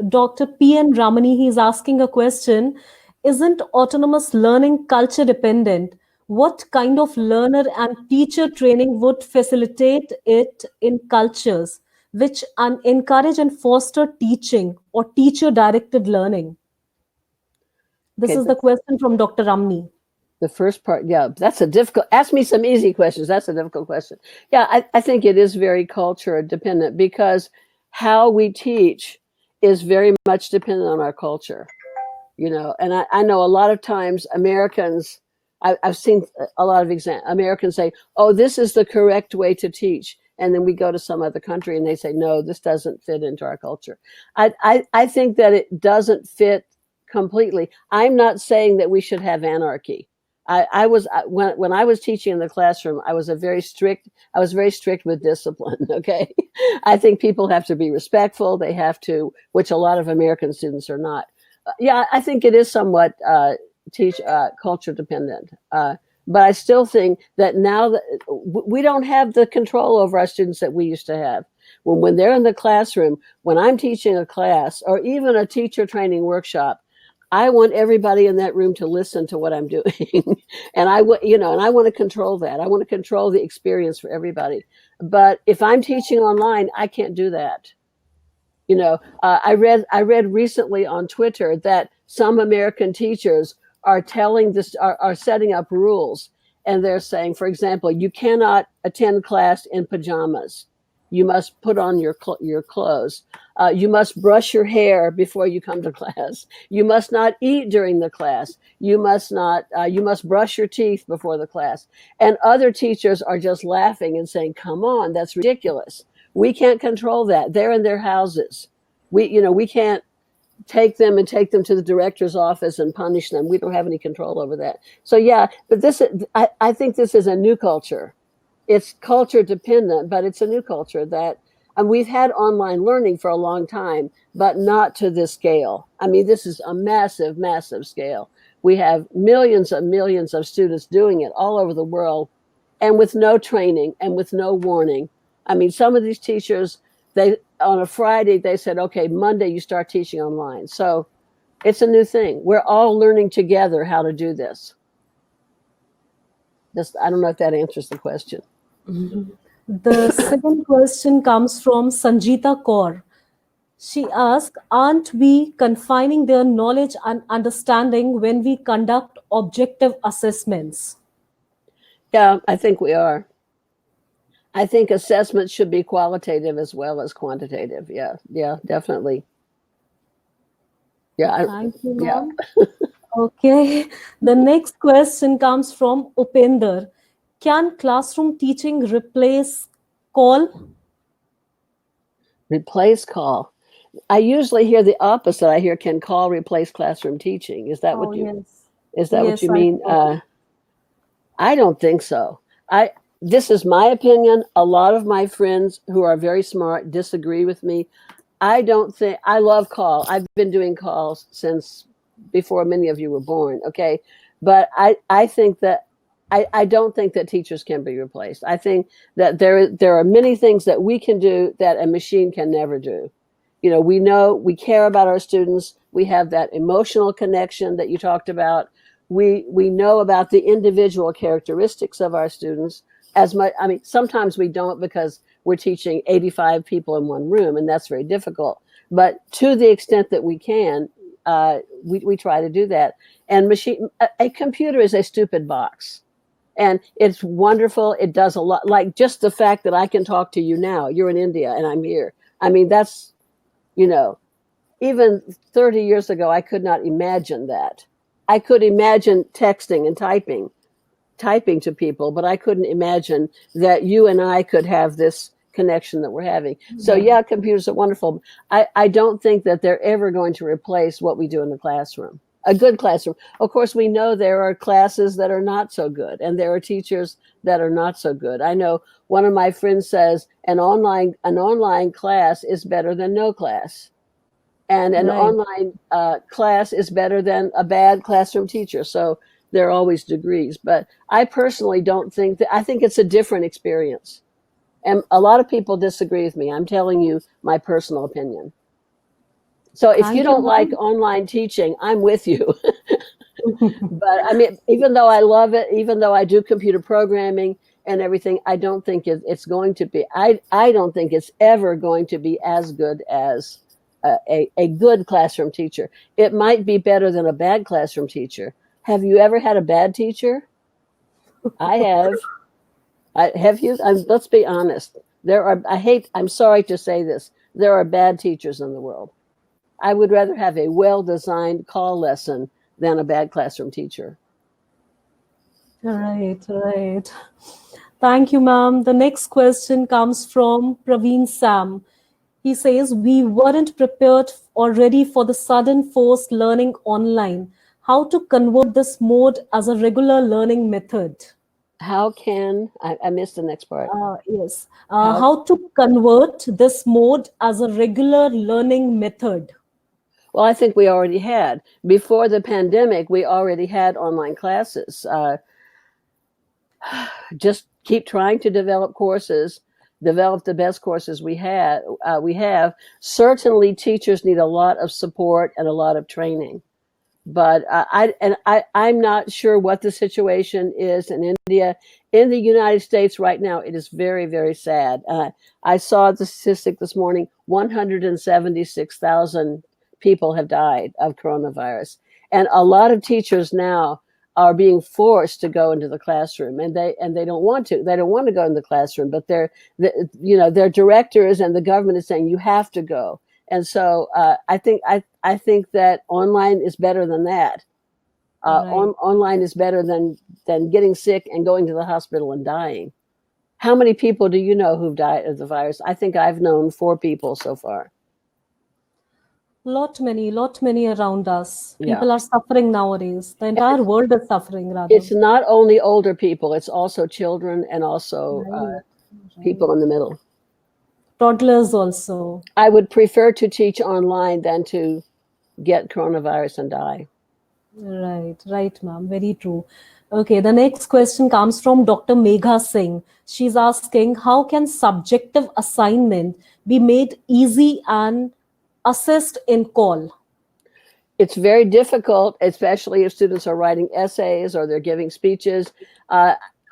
Dr. P.N. Ramani, he's asking a question. Isn't autonomous learning culture dependent? What kind of learner and teacher training would facilitate it in cultures which encourage and foster teaching or teacher-directed learning? This is the question from Dr. Ramani. The first part, yeah, that's a difficult. Ask me some easy questions. That's a difficult question. Yeah, I think it is very culture dependent because how we teach is very much dependent on our culture. And I know a lot of times Americans, I've seen a lot of Americans say, oh, this is the correct way to teach. And then we go to some other country and they say, no, this doesn't fit into our culture. I think that it doesn't fit completely. I'm not saying that we should have anarchy. When I was teaching in the classroom, I was very strict with discipline. Okay. I think people have to be respectful. They have to, which a lot of American students are not. Yeah, I think it is somewhat culture dependent. But I still think that now that we don't have the control over our students that we used to have. When they're in the classroom, when I'm teaching a class or even a teacher training workshop, I want everybody in that room to listen to what I'm doing. And I want to control that. I want to control the experience for everybody. But if I'm teaching online, I can't do that. I read recently on Twitter that some American teachers are are setting up rules, and they're saying, for example, you cannot attend class in pajamas. You must put on your clothes. You must brush your hair before you come to class. You must not eat during the class. You must brush your teeth before the class. And other teachers are just laughing and saying, come on, that's ridiculous. We can't control that. They're in their houses. We can't take them to the director's office and punish them. We don't have any control over that. So yeah, but I think this is a new culture. It's culture dependent, but it's a new culture and we've had online learning for a long time, but not to this scale. I mean, this is a massive, massive scale. We have millions and millions of students doing it all over the world, and with no training and with no warning. I mean, some of these teachers, on a Friday, they said, okay, Monday you start teaching online. So it's a new thing. We're all learning together how to do this. I don't know if that answers the question. The second question comes from Sanjita Kaur. She asked, aren't we confining their knowledge and understanding when we conduct objective assessments? Yeah, I think we are. I think assessments should be qualitative as well as quantitative. Yeah, definitely. Yeah. Thank you, ma'am. Okay. The next question comes from Upender. Can classroom teaching replace call? Replace call. I usually hear the opposite. I hear can call replace classroom teaching. Is that what you? Yes. Is that what you I mean? know. I don't think so. This is my opinion. A lot of my friends who are very smart disagree with me. I love call. I've been doing calls since before many of you were born. Okay. But I think that I don't think that teachers can be replaced. I think that there are many things that we can do that a machine can never do. We care about our students. We have that emotional connection that you talked about. We know about the individual characteristics of our students as much. I mean, sometimes we don't because we're teaching 85 people in one room, and that's very difficult. But to the extent that we can, we try to do that. And a computer is a stupid box. And it's wonderful. It does a lot. Like just the fact that I can talk to you now. You're in India and I'm here. I mean, that's, even 30 years ago, I could not imagine that. I could imagine texting and typing to people, but I couldn't imagine that you and I could have this connection that we're having. So yeah, computers are wonderful. I don't think that they're ever going to replace what we do in the classroom. A good classroom. Of course, we know there are classes that are not so good, and there are teachers that are not so good. I know one of my friends says an online class is better than no class, and an online class is better than a bad classroom teacher. So there are always degrees, but I personally don't think that. I think it's a different experience, and a lot of people disagree with me. I'm telling you my personal opinion. So if you don't like online teaching, I'm with you. But I mean, even though I love it, even though I do computer programming and everything, I don't think it's going to be, I don't think it's ever going to be as good as a good classroom teacher. It might be better than a bad classroom teacher, Have you ever had a bad teacher? I have. Have you? Let's be honest. I'm sorry to say this. There are bad teachers in the world. I would rather have a well-designed call lesson than a bad classroom teacher. Right, right. Thank you, ma'am. The next question comes from Praveen Sam. He says, we weren't prepared or ready for the sudden forced learning online. How to convert this mode as a regular learning method? How can, I missed the next part. Yes. How to convert this mode as a regular learning method? Well, I think we already had. Before the pandemic, we already had online classes. Just keep trying to develop courses, develop the best courses we have. Certainly, teachers need a lot of support and a lot of training. But I'm not sure what the situation is in India. In the United States right now, it is very, very sad. I saw the statistic this morning: 176,000 people have died of coronavirus, and a lot of teachers now are being forced to go into the classroom, and they don't want to. They don't want to go in the classroom, but their directors and the government is saying you have to go. And so I think that online is better than that. Right. Online is better than getting sick and going to the hospital and dying. How many people do you know who've died of the virus? I think I've known 4 people so far. Lot many around us. Yeah. People are suffering nowadays. The entire world is suffering, rather. It's not only older people; it's also children and also people in the middle. Toddlers also. I would prefer to teach online than to get coronavirus and die. Right, ma'am. Very true. Okay, the next question comes from Dr. Megha Singh. She's asking, how can subjective assignment be made easy and assessed in call? It's very difficult, especially if students are writing essays or they're giving speeches.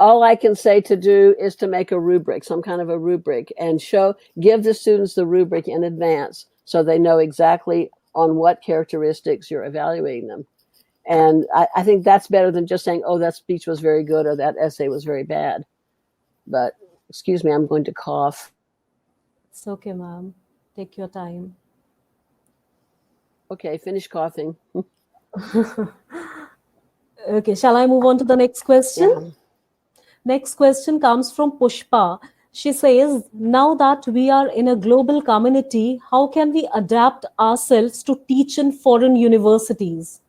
All I can say to do is to make a rubric, some kind of a rubric, and give the students the rubric in advance so they know exactly on what characteristics you're evaluating them. And I think that's better than just saying, oh, that speech was very good or that essay was very bad. But excuse me, I'm going to cough. It's okay, ma'am. Take your time. Okay, finish coughing. Okay, shall I move on to the next question? Yeah. Next question comes from Pushpa. She says, now that we are in a global community, how can we adapt ourselves to teach in foreign universities?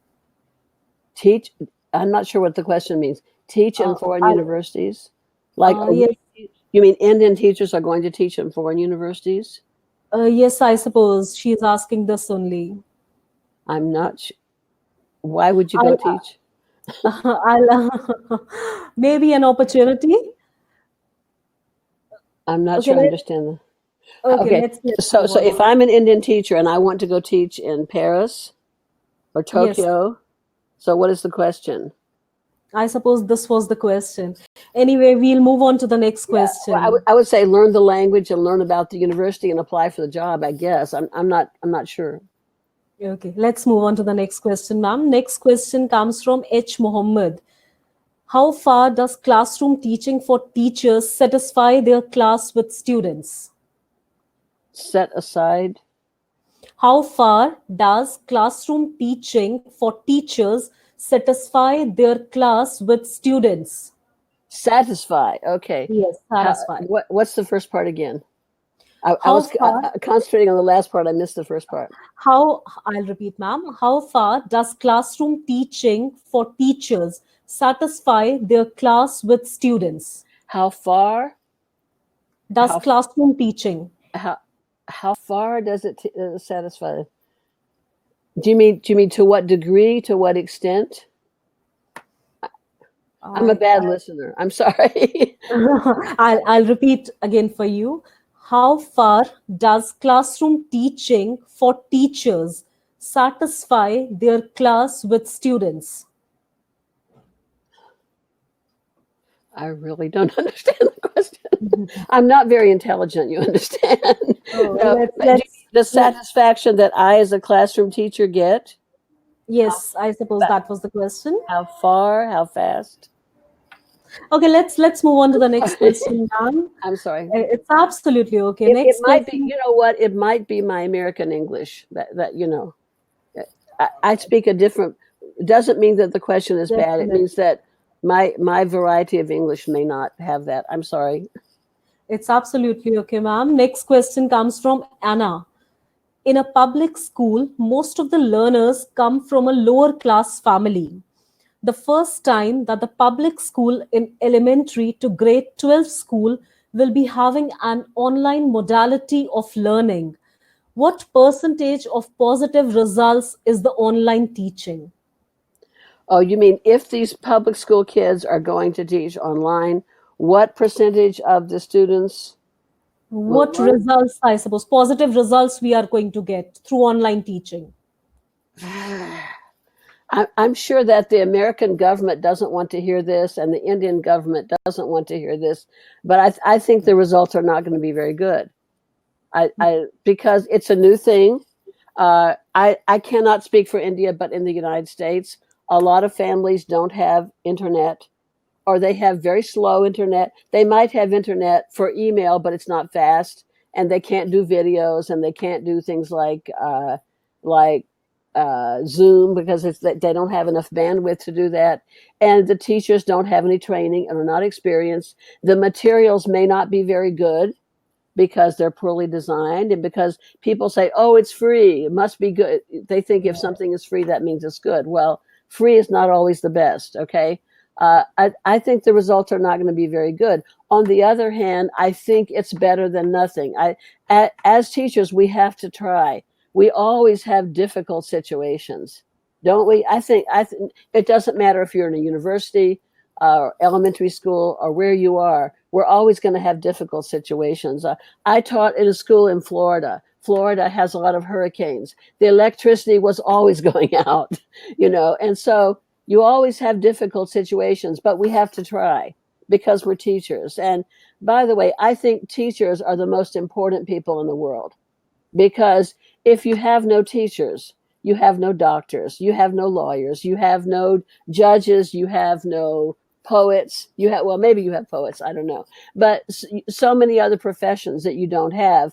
Teach? I'm not sure what the question means. Teach in foreign universities? Like, yes. You mean Indian teachers are going to teach in foreign universities? Yes, I suppose she's asking this only. I'm not sure. Why would you go teach? Maybe an opportunity. I'm not sure I understand that. Okay. So if I'm an Indian teacher and I want to go teach in Paris or Tokyo, so what is the question? I suppose this was the question. Anyway, we'll move on to the next question. Well, I would say learn the language and learn about the university and apply for the job, I guess. I'm not sure. Okay, let's move on to the next question, ma'am. Next question comes from H. Mohammed. How far does classroom teaching for teachers satisfy their class with students? Set aside. How far does classroom teaching for teachers satisfy their class with students? Satisfy. Okay. Yes, satisfy. What's the first part again? I was concentrating on the last part. I missed the first part. I'll repeat, ma'am. How far does classroom teaching for teachers satisfy their class with students? How far does classroom teaching? How far does it satisfy? Do you mean to what degree? To what extent? I'm a bad listener. I'm sorry. I'll repeat again for you. How far does classroom teaching for teachers satisfy their class with students? I really don't understand the question. I'm not very intelligent, you understand. The satisfaction that I as a classroom teacher get Yes, I suppose that was the question. How far? How fast? Okay, let's move on to the next question, ma'am. I'm sorry. It's absolutely okay. It Next might be, question. you know what? It might be my American English that you know. I speak a different. Doesn't mean that the question is bad. It Definitely. means that my variety of English may not have that. I'm sorry. It's absolutely okay, ma'am. Next question comes from Anna. In a public school, most of the learners come from a lower class family. The first time that the public school in elementary to grade 12 school will be having an online modality of learning. What percentage of positive results is the online teaching? Oh, you mean if these public school kids are going to teach online, what percentage of the students will What learn? results, I suppose, positive results we are going to get through online teaching? I'm sure that the American government doesn't want to hear this, and the Indian government doesn't want to hear this, but I think the results are not going to be very good. Because it's a new thing. I cannot speak for India, but in the United States, a lot of families don't have internet, or they have very slow internet. They might have internet for email, but it's not fast, and they can't do videos, and they can't do things like Zoom because they don't have enough bandwidth to do that, and the teachers don't have any training and are not experienced. The materials may not be very good because they're poorly designed, and because people say, oh, it's free, it must be good. They think if something is free, that means it's good. Well, free is not always the best, okay? I think the results are not going to be very good. On the other hand, I think it's better than nothing. As teachers, we have to try. We always have difficult situations, don't we? I think it doesn't matter if you're in a university or elementary school or where you are. We're always going to have difficult situations. I taught in a school in Florida. Florida has a lot of hurricanes. The electricity was always going out, and so you always have difficult situations, but we have to try because we're teachers. And by the way, I think teachers are the most important people in the world, because if you have no teachers, you have no doctors, you have no lawyers, you have no judges, you have no poets, maybe you have poets, I don't know, but so many other professions that you don't have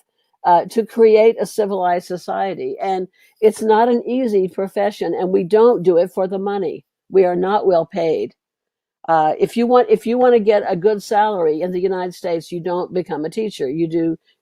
to create a civilized society. And it's not an easy profession, and we don't do it for the money. We are not well paid. If you want to get a good salary in the United States, you don't become a teacher. You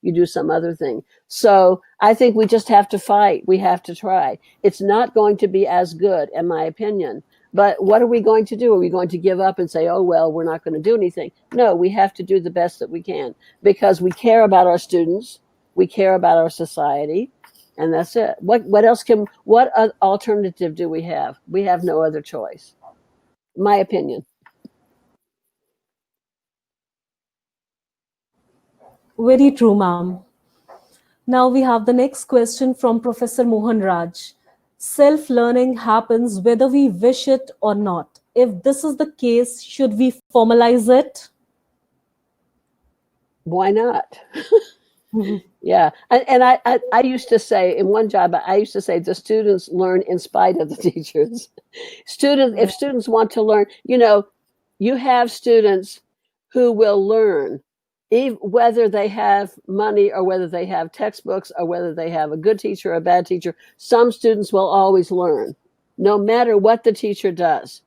do some other thing. So I think we just have to fight. We have to try. It's not going to be as good, in my opinion. But what are we going to do? Are we going to give up and say, oh, well, we're not going to do anything? No, we have to do the best that we can, because we care about our students. We care about our society. And that's it. What alternative do we have? We have no other choice. My opinion. Very true, ma'am. Now we have the next question from Professor Mohan Raj. Self-learning happens whether we wish it or not. If this is the case, should we formalize it? Why not? Yeah. And I used to say in one job, I used to say the students learn in spite of the teachers. If students want to learn, you have students who will learn, whether they have money or whether they have textbooks or whether they have a good teacher or a bad teacher. Some students will always learn, no matter what the teacher does.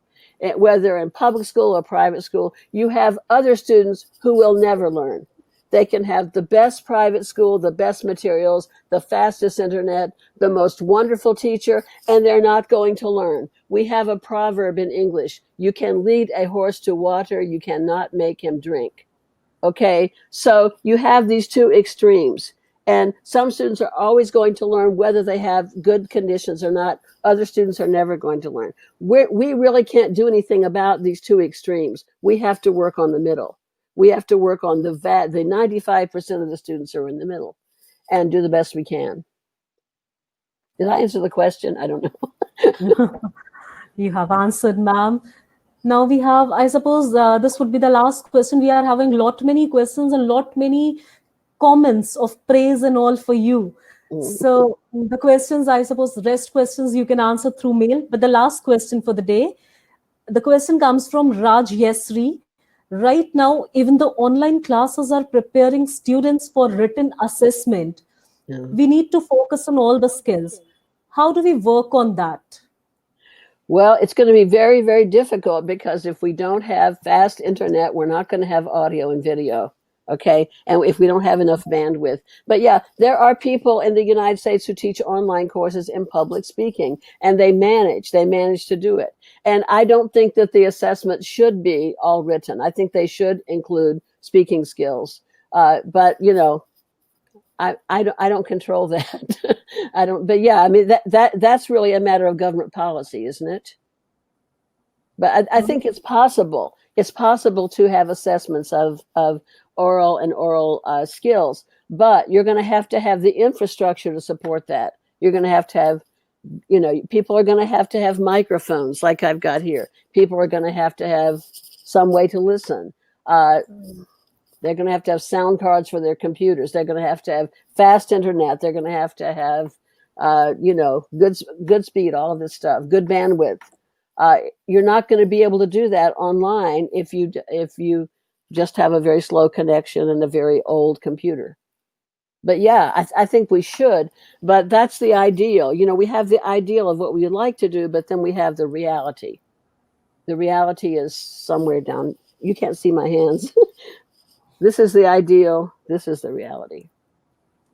Whether in public school or private school, you have other students who will never learn. They can have the best private school, the best materials, the fastest internet, the most wonderful teacher, and they're not going to learn. We have a proverb in English: you can lead a horse to water, you cannot make him drink. Okay, so you have these two extremes, and some students are always going to learn whether they have good conditions or not. Other students are never going to learn. We really can't do anything about these two extremes. We have to work on the middle. We have to work on the 95% of the students are in the middle, and do the best we can. Did I answer the question? I don't know. You have answered, ma'am. Now we have, I suppose this would be the last question. We are having lot many questions and lot many comments of praise and all for you. So the questions, I suppose, the rest questions you can answer through mail. But the last question for the day, the question comes from Raj Yesri. Right now, even the online classes are preparing students for written assessment. Yeah. We need to focus on all the skills. How do we work on that? Well, it's going to be very, very difficult because if we don't have fast internet, we're not going to have audio and video. Okay. And if we don't have enough bandwidth. But yeah, there are people in the United States who teach online courses in public speaking, and they manage to do it. And I don't think that the assessment should be all written. I think they should include speaking skills. But you know, I don't control that. I don't, but yeah, I mean, that's really a matter of government policy, isn't it? But I think it's possible. It's possible to have assessments of oral skills, but you're going to have the infrastructure to support that. You're going to have, you know, people are going to have microphones like I've got here. People are going to have some way to listen. They're going to have sound cards for their computers. They're going to have fast internet. They're going to have, you know, good speed, all of this stuff, good bandwidth. You're not going to be able to do that online if you just have a very slow connection and a very old computer. But yeah, I think we should. But that's the ideal. You know, we have the ideal of what we would like to do, but then we have the reality. The reality is somewhere down. You can't see my hands. This is the ideal. This is the reality.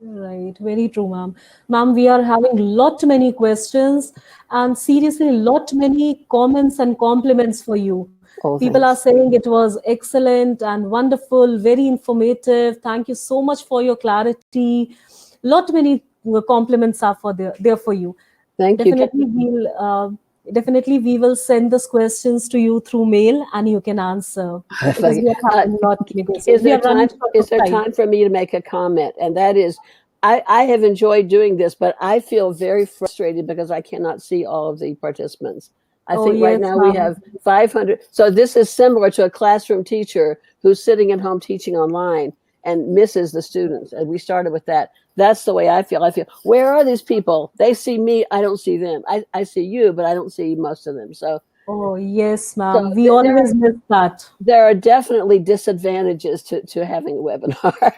Right, very true, ma'am. Ma'am, we are having lot many questions and seriously lot many comments and compliments for you. Oh, People are thanks. saying it was excellent and wonderful, very informative. Thank you so much for your clarity. Lot many compliments are there for you. Thank you. Definitely we will send those questions to you through mail and you can answer because we are having lot many questions. Is there time for me to make a comment? And that is, I have enjoyed doing this, but I feel very frustrated because I cannot see all of the participants. I think right now we have 500. So this is similar to a classroom teacher who's sitting at home teaching online and misses the students. And we started with that. That's the way I feel. Where are these people? They see me. I don't see them. I see you, but I don't see most of them. So. Oh, yes, ma'am. We always miss that. There are definitely disadvantages to having a webinar.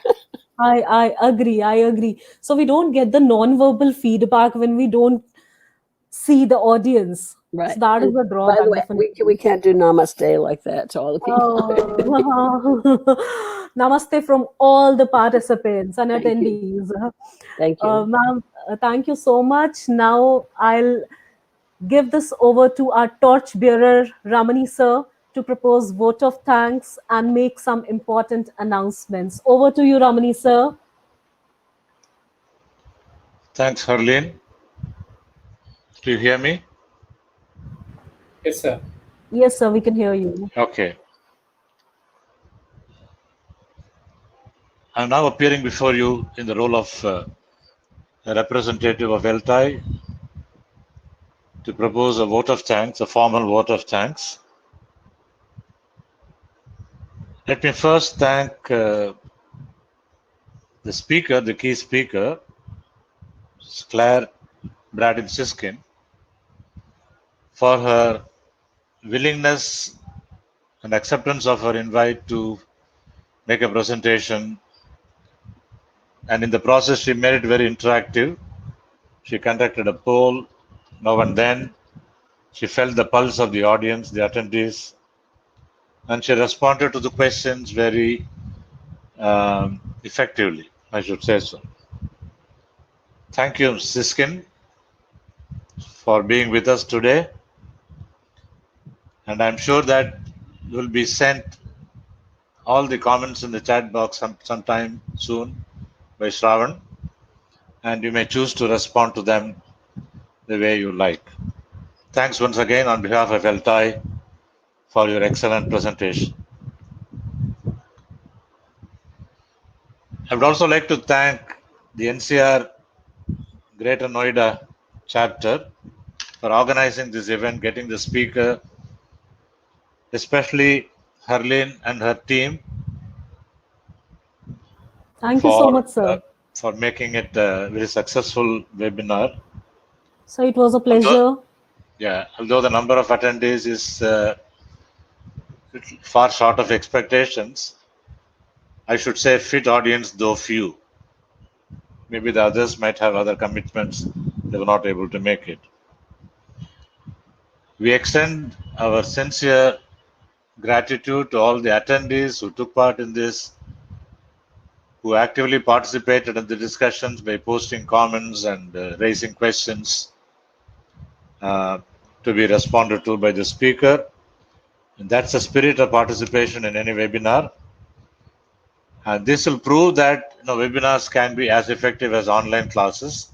I agree. So we don't get the non-verbal feedback when we don't see the audience. Right. So that is the drawback. By the way, we can't do namaste like that to all the people. Oh. Namaste from all the participants and attendees. Thank you. Ma'am, thank you so much. Now I'll give this over to our torchbearer, Ramani sir, to propose vote of thanks and make some important announcements. Over to you, Ramani sir. Thanks, Harleen. Do you hear me? Yes, sir. Yes, sir, we can hear you. Okay. I'm now appearing before you in the role of a representative of ELTAI to propose a vote of thanks, a formal vote of thanks. Let me first thank the speaker, the key speaker, Claire Braden-Siskin, for her willingness and acceptance of her invite to make a presentation. And in the process, she made it very interactive. She conducted a poll now and then. She felt the pulse of the audience, the attendees, and she responded to the questions very effectively, I should say so. Thank you, Siskin, for being with us today. And I'm sure that you will be sent all the comments in the chat box sometime soon by Shravan, and you may choose to respond to them the way you like. Thanks once again on behalf of ELTAI for your excellent presentation. I would also like to thank the NCR Greater Noida chapter for organizing this event, getting the speaker, especially Harleen and her team. Thank you so much, sir. for making it a very successful webinar. So it was a pleasure. Although the number of attendees is far short of expectations, I should say fit audience, though few. Maybe the others might have other commitments, they were not able to make it. We extend our sincere gratitude to all the attendees who took part in this, who actively participated in the discussions by posting comments and raising questions to be responded to by the speaker. And that's the spirit of participation in any webinar. And this will prove that webinars can be as effective as online classes.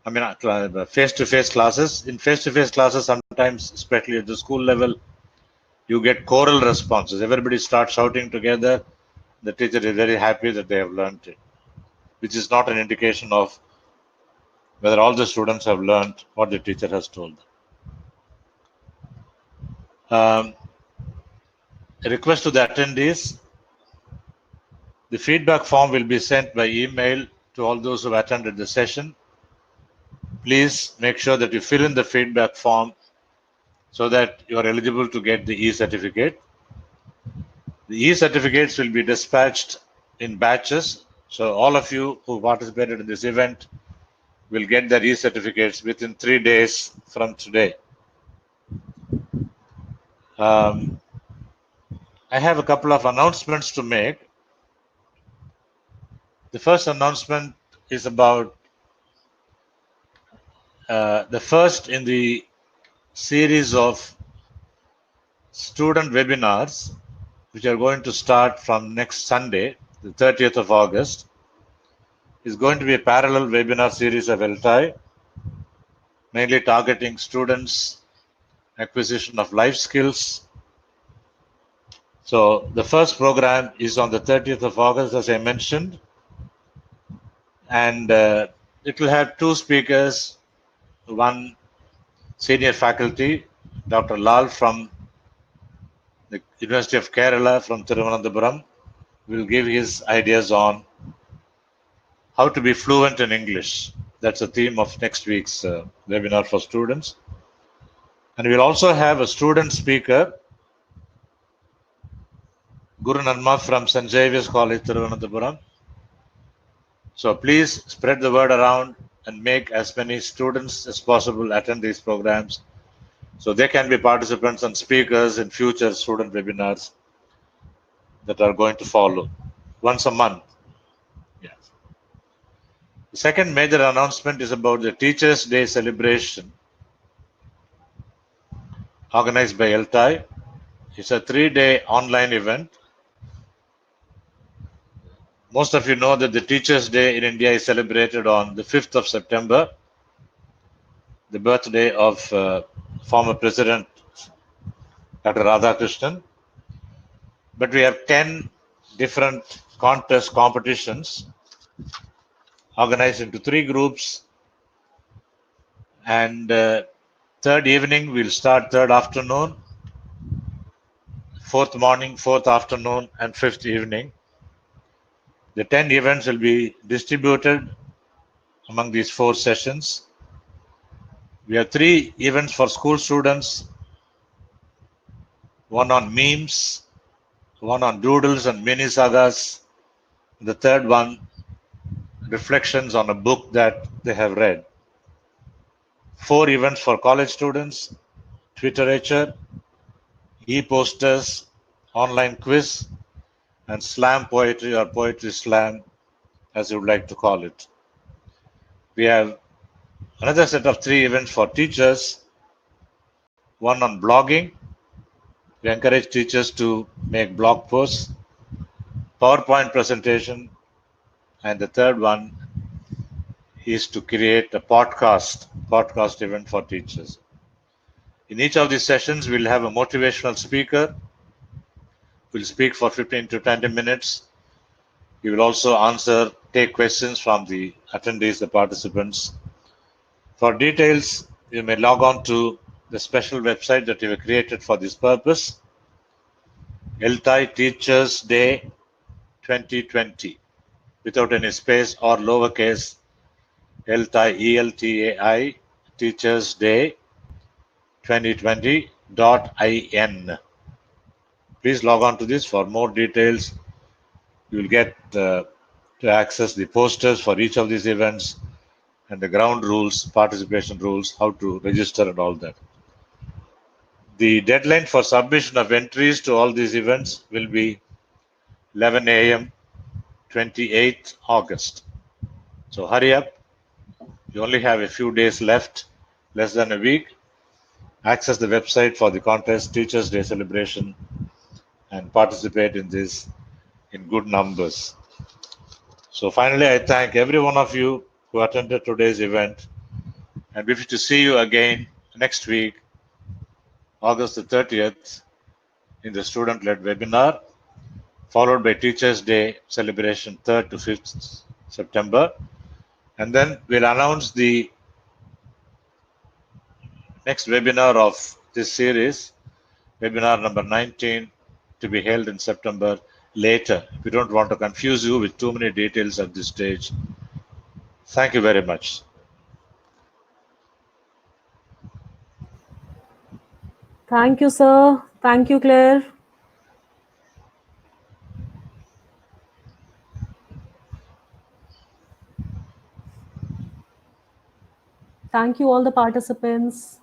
I mean, face-to-face classes. In face-to-face classes, sometimes, especially at the school level, you get choral responses. Everybody starts shouting together. The teacher is very happy that they have learned it, which is not an indication of whether all the students have learned what the teacher has told them. A request to the attendees. The feedback form will be sent by email to all those who have attended the session. Please make sure that you fill in the feedback form so that you are eligible to get the e-certificate. The e-certificates will be dispatched in batches. So all of you who participated in this event will get their e-certificates within 3 days from today. I have a couple of announcements to make. The first announcement is about the first in the series of student webinars, which are going to start from next Sunday, the 30th of August. Is going to be a parallel webinar series of ELTAI, mainly targeting students' acquisition of life skills. So the first program is on the 30th of August, as I mentioned, and it will have two speakers, one senior faculty, Dr. Lal from the University of Kerala from Thiruvananthapuram, will give his ideas on how to be fluent in English. That's the theme of next week's webinar for students. And we'll also have a student speaker, Guru Narma from St. Xavier's College, Thiruvananthapuram. So please spread the word around and make as many students as possible attend these programs so they can be participants and speakers in future student webinars that are going to follow once a month. Yes. The second major announcement is about the Teachers' Day celebration organized by ELTAI. It's a 3-day online event. Most of you know that the Teachers' Day in India is celebrated on the 5th of September, the birthday of former President Dr. Radhakrishnan. But we have 10 different competitions organized into 3 groups. And third evening, we'll start third afternoon, fourth morning, fourth afternoon, and fifth evening. The 10 events will be distributed among these 4 sessions. We have 3 events for school students, one on memes, one on doodles and mini sagas, the third one, reflections on a book that they have read. 4 events for college students, Twitterature, e-posters, online quiz, and slam poetry or poetry slam, as you would like to call it. We have another set of 3 events for teachers, one on blogging. We encourage teachers to make blog posts, PowerPoint presentation, and the third one is to create a podcast event for teachers. In each of these sessions, we'll have a motivational speaker. We'll speak for 15 to 20 minutes. We will also take questions from the attendees, the participants. For details, you may log on to the special website that we have created for this purpose, ELTAI Teachers Day 2020. without any space or lowercase, ELTAI, ELTAI, Teachers Day 2020.in. Please log on to this for more details. You will get to access the posters for each of these events and the ground rules, participation rules, how to register and all that. The deadline for submission of entries to all these events will be 11 a.m. 28th August. So hurry up. You only have a few days left, less than a week. Access the website for the contest, Teachers Day celebration, and participate in this in good numbers. So finally, I thank every one of you who attended today's event and wish to see you again next week, August the 30th, in the student-led webinar, followed by Teachers Day celebration 3rd to 5th September. And then we'll announce the next webinar of this series, webinar number 19, to be held in September later. We don't want to confuse you with too many details at this stage. Thank you very much. Thank you, sir. Thank you, Claire. Thank you, all the participants.